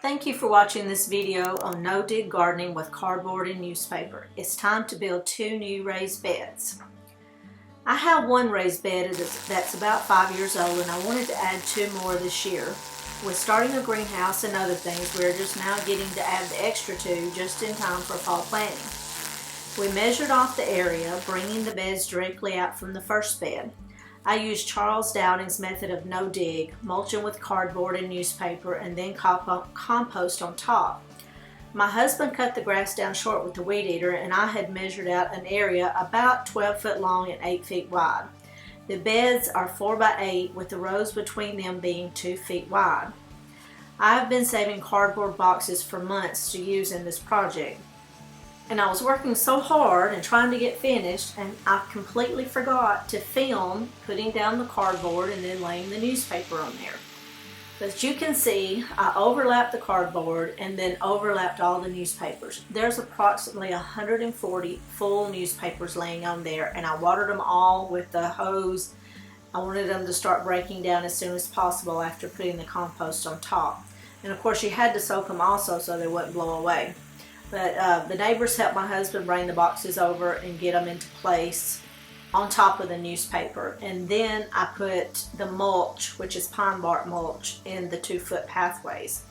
Thank you for watching this video on no-dig gardening with cardboard and newspaper. It's time to build 2 new raised beds. I have one raised bed that's about 5 years old, and I wanted to add 2 more this year. With starting a greenhouse and other things, we're just now getting to add the extra 2 just in time for fall planting. We measured off the area, bringing the beds directly out from the first bed. I used Charles Dowding's method of no-dig, mulching with cardboard and newspaper, and then compost on top. My husband cut the grass down short with the weed eater, and I had measured out an area about 12 foot long and 8 feet wide. The beds are 4 by 8 with the rows between them being 2 feet wide. I have been saving cardboard boxes for months to use in this project. And I was working so hard and trying to get finished, and I completely forgot to film putting down the cardboard and then laying the newspaper on there. But you can see I overlapped the cardboard and then overlapped all the newspapers. There's approximately 140 full newspapers laying on there, and I watered them all with the hose. I wanted them to start breaking down as soon as possible after putting the compost on top. And of course you had to soak them also so they wouldn't blow away. But the neighbors helped my husband bring the boxes over and get them into place on top of the newspaper. And then I put the mulch, which is pine bark mulch, in the 2-foot pathways.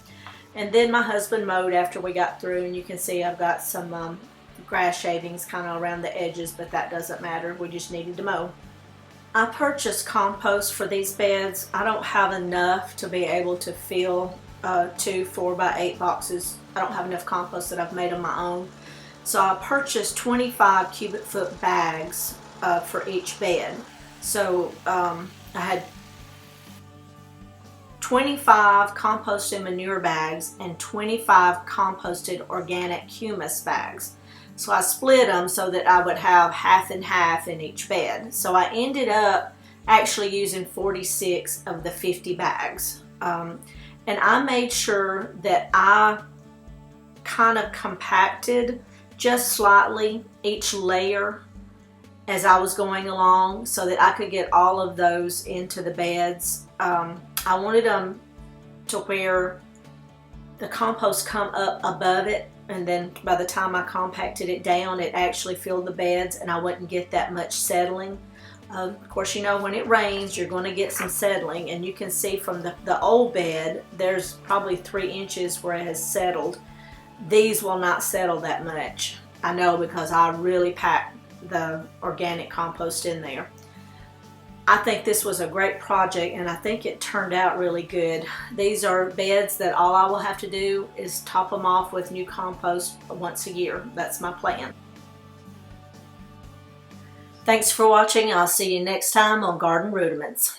And then my husband mowed after we got through, and you can see I've got some grass shavings kind of around the edges, but that doesn't matter. We just needed to mow. I purchased compost for these beds. I don't have enough to be able to fill 2 4 by 8 boxes. I don't have enough compost that I've made on my own. So I purchased 25 cubic foot bags for each bed. So I had 25 compost and manure bags and 25 composted organic humus bags. So I split them so that I would have half and half in each bed. So I ended up actually using 46 of the 50 bags. And I made sure that I kind of compacted just slightly each layer as I was going along so that I could get all of those into the beds. I wanted them to where the compost come up above it, and then by the time I compacted it down, it actually filled the beds and I wouldn't get that much settling. Of course, you know, when it rains, you're going to get some settling, and you can see from the old bed, there's probably 3 inches where it has settled. These will not settle that much. I know, because I really packed the organic compost in there. I think this was a great project, and I think it turned out really good. These are beds that all I will have to do is top them off with new compost once a year. That's my plan. Thanks for watching. I'll see you next time on Garden Rudiments.